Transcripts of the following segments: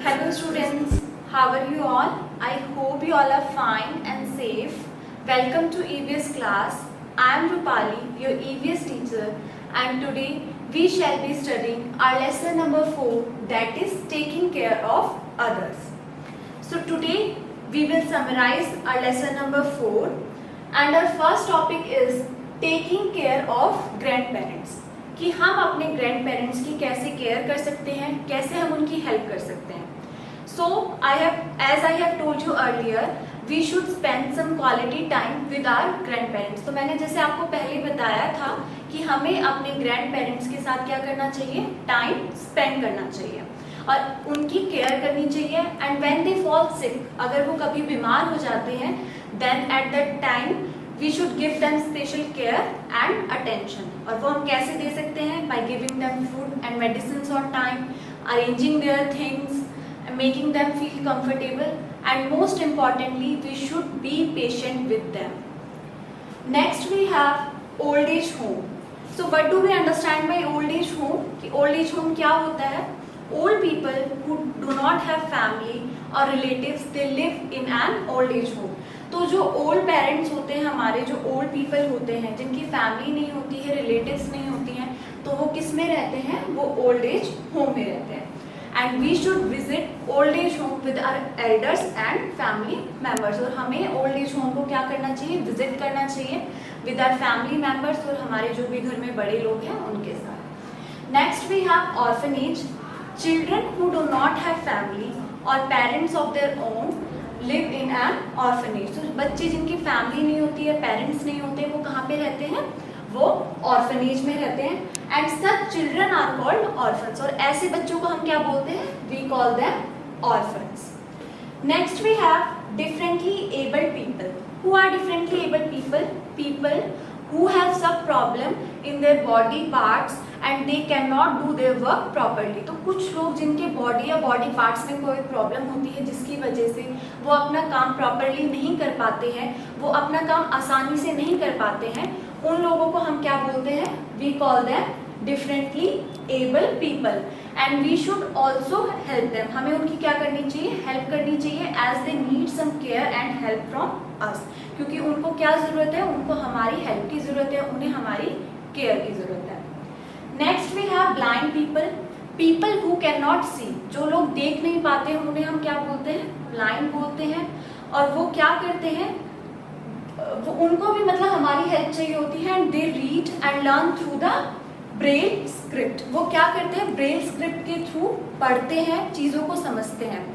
Hello students, how are you all? I hope you all are fine and safe. Welcome to EVS class. I am Rupali, your EVS teacher, and today we shall be studying our lesson number 4, that is taking care of others. So today we will summarize our lesson number 4 and our first topic is taking care of grandparents. कि हम अपने grand parents की कैसे care कर सकते हैं, कैसे हम उनकी हेल्प कर सकते हैं. सो as I have told you earlier, we should spend some quality time with our grandparents. तो मैंने जैसे आपको पहले बताया था कि हमें अपने ग्रैंड पेरेंट्स के साथ क्या करना चाहिए, टाइम स्पेंड करना चाहिए और उनकी केयर करनी चाहिए. And when they fall sick, अगर वो कभी बीमार हो जाते हैं, then at that time we should give them special care and attention. और वो हम कैसे दे सकते हैं? by giving them food and medicines on time, arranging their things, making them feel comfortable, and most importantly we should be patient with them. Next we have old age home. So what do we understand by old age home? कि old age home क्या होता है? Old people who do not have family or relatives, they live in an old age home. तो जो old parents होते हैं हमारे, जो ओल्ड पीपल होते हैं जिनकी फैमिली नहीं होती है, रिलेटिव्स नहीं होती हैं, तो वो किस में रहते हैं? वो ओल्ड एज होम में रहते हैं. And we should visit old age home with our elders and family members. और हमें ओल्ड एज होम को क्या करना चाहिए? विजिट करना चाहिए विद आवर फैमिली मेम्बर्स और हमारे जो भी घर में बड़े लोग हैं उनके साथ. Next we have orphanage. Children who do not have family और parents of their own live in an orphanage. तो बच्चे जिनकी फैमिली नहीं होती है, पेरेंट्स नहीं होते, वो कहाँ पे रहते हैं? वो ऑर्फनेज में रहते हैं. And such children are called orphans. और ऐसे बच्चों को हम क्या बोलते हैं? We call them orphans. Next we have differently abled people. Who are differently abled people? People who have some problem in their body parts and they cannot do their work properly. तो कुछ लोग जिनके body या body parts में कोई problem होती है जिसकी वजह से वो अपना काम प्रॉपरली नहीं कर पाते हैं, वो अपना काम आसानी से नहीं कर पाते हैं, उन लोगों को हम क्या बोलते हैं? We call them differently able people. And we should also help them. हमें उनकी क्या करनी चाहिए? हेल्प करनी चाहिए as they need some care and help from us. क्योंकि उनको क्या ज़रूरत है? उनको हमारी हेल्प की ज़रूरत है, उन्हें हमारी केयर की ज़रूरत है. Next we have blind people. People who can not see. जो लोग देख नहीं पाते हैं उन्हें हम क्या बोलते हैं? ब्लाइंड बोलते हैं. और वो क्या करते हैं? वो उनको भी मतलब हमारी हेल्प चाहिए होती है. And they read and learn through the Braille script. वो क्या करते हैं? ब्रेल स्क्रिप्ट के थ्रू पढ़ते हैं, चीज़ों को समझते हैं.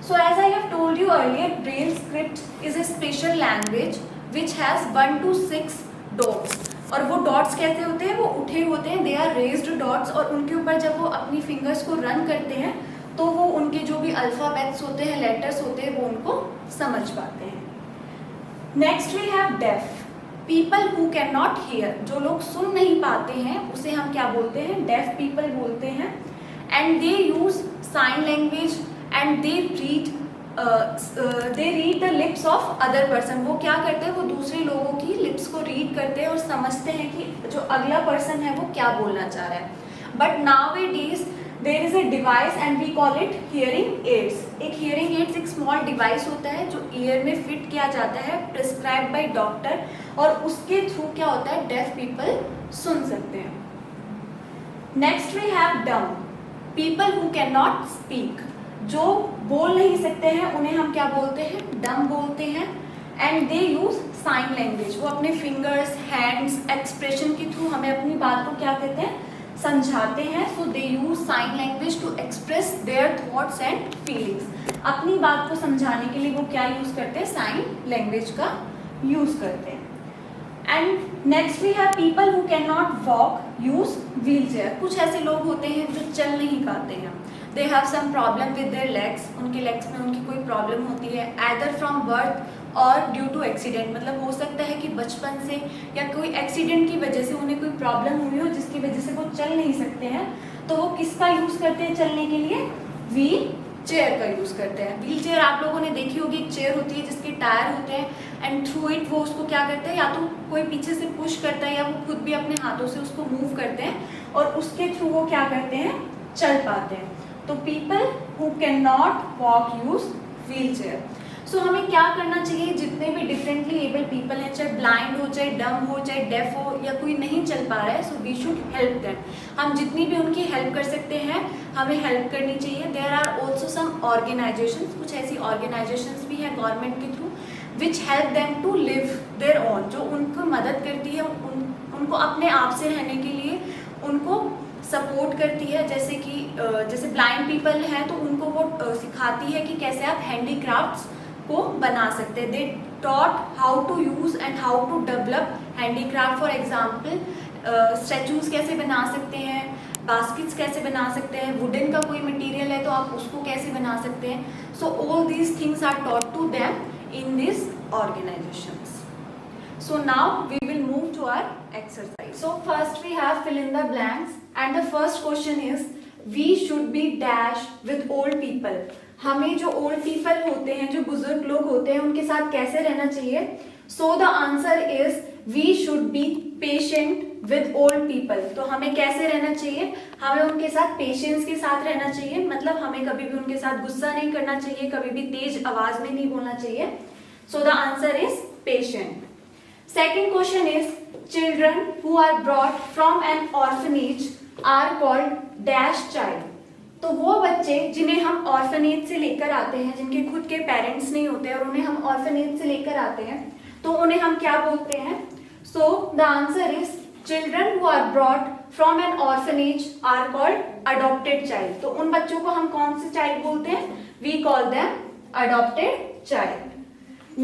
So as I have told you earlier, Braille script is a special language which has 1 to 6 dots. और वो डॉट्स कैसे होते हैं? वो उठे होते हैं, दे आर रेज्ड डॉट्स. और उनके ऊपर जब वो अपनी फिंगर्स को रन करते हैं तो वो उनके जो भी अल्फ़ाबेट्स होते हैं, लेटर्स होते हैं, वो उनको समझ पाते हैं. Next we have deaf. People who can not hear. जो लोग सुन नहीं पाते हैं उसे हम क्या बोलते हैं? डेफ पीपल बोलते हैं. And they use sign language and they read the lips of other person. वो क्या करते हैं? वो दूसरे लोगों की लिप्स को रीड करते हैं और समझते हैं कि जो अगला पर्सन है वो क्या बोलना चाह रहा है. But nowadays there is a device and we call it hearing aids. एक हियरिंग एड्स एक स्मॉल डिवाइस होता है जो ईयर में फिट किया जाता है, प्रिस्क्राइब बाय डॉक्टर, और उसके थ्रू क्या होता है? डेफ पीपल सुन सकते हैं. नेक्स्ट वी हैव डम. People who can not speak. जो बोल नहीं सकते हैं उन्हें हम क्या बोलते हैं? डम बोलते हैं. And they use sign language. वो अपने फिंगर्स, हैंड्स, एक्सप्रेशन के थ्रू हमें अपनी बात को क्या कहते हैं? समझाते हैं. So they use sign language to express their thoughts and feelings. अपनी बात को समझाने के लिए वो क्या यूज करते हैं? साइन लैंग्वेज का यूज करते हैं. And next we have people who can not walk use wheelchair. कुछ ऐसे लोग होते हैं जो चल नहीं पाते हैं. They have some problem with their legs. उनके लेग्स में उनकी कोई प्रॉब्लम होती है, आइदर फ्रॉम बर्थ और ड्यू टू एक्सीडेंट. मतलब हो सकता है कि बचपन से या कोई एक्सीडेंट की वजह से उन्हें कोई प्रॉब्लम हुई हो जिसकी वजह से वो चल नहीं सकते हैं. तो वो किसका यूज़ करते हैं चलने के लिए? व्हील चेयर का यूज़ करते हैं. व्हील चेयर आप लोगों ने देखी होगी, एक चेयर होती है जिसके टायर होते हैं एंड थ्रू इट वो उसको क्या करते हैं? या तो कोई पीछे से पुश करता है या वो खुद भी अपने हाथों से उसको मूव करते हैं और उसके थ्रू वो क्या करते हैं? चल पाते हैं. तो people who can not walk use wheelchair. So हमें क्या करना चाहिए, जितने भी डिफरेंटली एबल पीपल हैं, चाहे ब्लाइंड हो, चाहे डम हो, चाहे डेफ हो, या कोई नहीं चल पा रहा है, so we should help them. हम जितनी भी उनकी हेल्प कर सकते हैं हमें हेल्प करनी चाहिए। There are also some organisations, कुछ ऐसी ऑर्गेनाइजेशंस भी हैं गवर्नमेंट के through which help them to live their own, जो उनको मदद करती है उनको अपने आप से रहने के लिए उनको सपोर्ट करती है। जैसे कि जैसे ब्लाइंड पीपल हैं तो उनको वो सिखाती है कि कैसे आप हैंडीक्राफ्ट्स को बना सकते हैं। They taught how to use and how to develop handicraft. For example statues कैसे बना सकते हैं, बास्केट्स कैसे बना सकते हैं, वुडन का कोई मटेरियल है तो आप उसको कैसे बना सकते हैं। So all these things are taught to them in these organizations. So now we will move to our exercise. So first we have fill in the blanks and the first question is we should be dash with old people. हमें जो old people होते हैं, जो बुजुर्ग लोग होते हैं, उनके साथ कैसे रहना चाहिए? So the answer is we should be patient with old people. तो हमें कैसे रहना चाहिए? हमें उनके साथ पेशेंस के साथ रहना चाहिए, मतलब हमें कभी भी उनके साथ गुस्सा नहीं करना चाहिए, कभी भी तेज आवाज में नहीं बोलना चाहिए। So the answer is patient. Second question is children who are brought from an orphanage are called dash child. तो वो बच्चे जिन्हें हम ऑर्फनेज से लेकर आते हैं, जिनके खुद के पेरेंट्स नहीं होते और उन्हें हम ऑर्फनेज से लेकर आते हैं, तो उन्हें हम क्या बोलते हैं? So the answer is children who are brought from an orphanage are called adopted child. तो उन बच्चों को हम कौन से child बोलते हैं? We call them adopted child.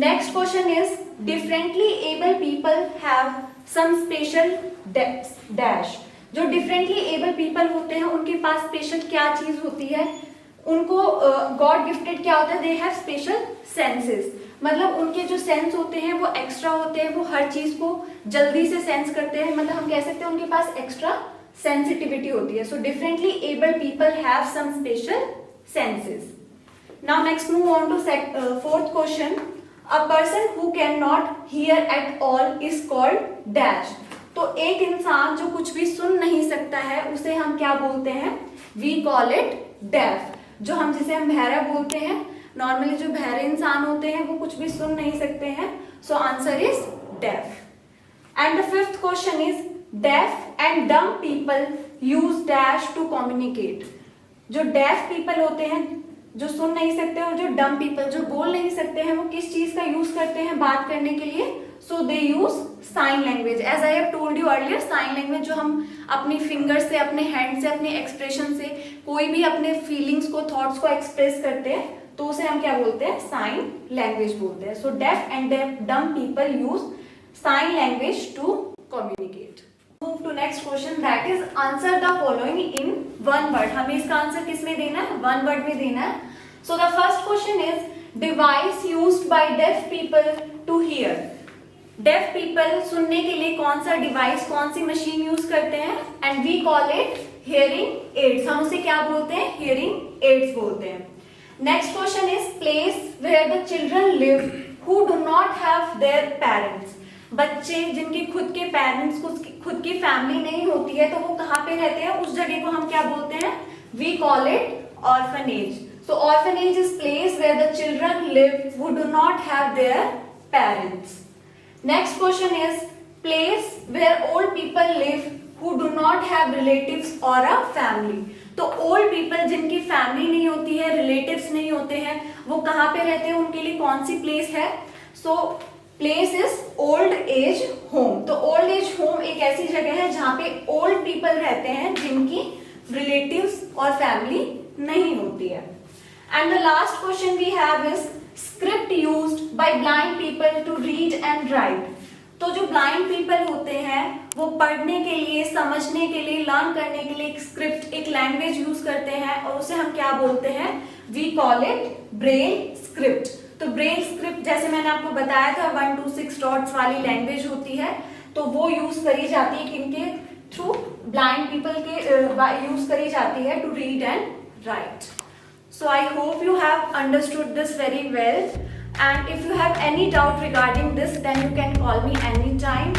Next question is differently able people have some special dash. जो डिफरेंटली एबल पीपल होते हैं उनके पास स्पेशल क्या चीज होती है? उनको गॉड गिफ्टेड क्या होता है? दे हैव स्पेशल सेंसेस, मतलब उनके जो सेंस होते हैं वो एक्स्ट्रा होते हैं, वो हर चीज को जल्दी से सेंस करते हैं, मतलब हम कह सकते हैं उनके पास एक्स्ट्रा सेंसिटिविटी होती है। So differently able people have some special senses. Now next move on to fourth question. A person who can not hear at all is called dash. तो एक इंसान जो कुछ भी सुन नहीं सकता है उसे हम क्या बोलते हैं? We call it deaf. जो हम जिसे हम बहरा बोलते हैं, नॉर्मली जो बहरे इंसान होते हैं वो कुछ भी सुन नहीं सकते हैं। So answer is deaf. And the fifth question is deaf and dumb people use dash to communicate. जो डेफ पीपल होते हैं, जो सुन नहीं सकते, और जो डम पीपल जो बोल नहीं सकते हैं, वो किस चीज का यूज करते हैं बात करने के लिए? So they use sign language. As I have told you earlier, sign language जो हम अपनी फिंगर से, अपने हैंड से, अपने एक्सप्रेशन से कोई भी अपने फीलिंग्स को, थॉट्स को एक्सप्रेस करते हैं तो उसे हम क्या बोलते हैं? साइन लैंग्वेज बोलते हैं। So deaf and dumb people use sign language to communicate. Move to next question, that is answer the following in one word. हमें इसका आंसर किस में देना है? वन वर्ड में देना है। So the first question is device used by deaf people to hear. Deaf people सुनने के लिए कौन सा डिवाइस, कौन सी मशीन यूज करते हैं? And we call it hearing aids. हम उसे क्या बोलते हैं? हियरिंग एड्स बोलते हैं। Next question is place where the children live who do not have their parents. बच्चे जिनके खुद के पेरेंट्स, खुद की फैमिली नहीं होती है, तो वो कहाँ पे रहते हैं? उस जगह को हम क्या बोलते हैं? We call it orphanage. So orphanage is place where the children live who do not have their parents. Next question is place where old people live who do not have relatives or a family. तो old people जिनकी family नहीं होती है, relatives नहीं होते हैं, वो कहाँ पे रहते हैं? उनके लिए कौन सी place है? So place is old age home. तो old age home एक ऐसी जगह है जहाँ पे old people रहते हैं जिनकी relatives और family नहीं होती है। And the last question we have is script used by blind people to read and write. तो जो blind people होते हैं वो पढ़ने के लिए, समझने के लिए, लर्न करने के लिए एक स्क्रिप्ट, एक लैंग्वेज यूज करते हैं और उसे हम क्या बोलते हैं? We call it braille script. तो braille script जैसे मैंने आपको बताया था 1 to 6 डॉट्स वाली लैंग्वेज होती है, तो वो यूज करी जाती है किनके थ्रू? ब्लाइंड पीपल के यूज करी जाती है to read and write. So I hope you have understood this very well, and if you have any doubt regarding this, then you can call me anytime.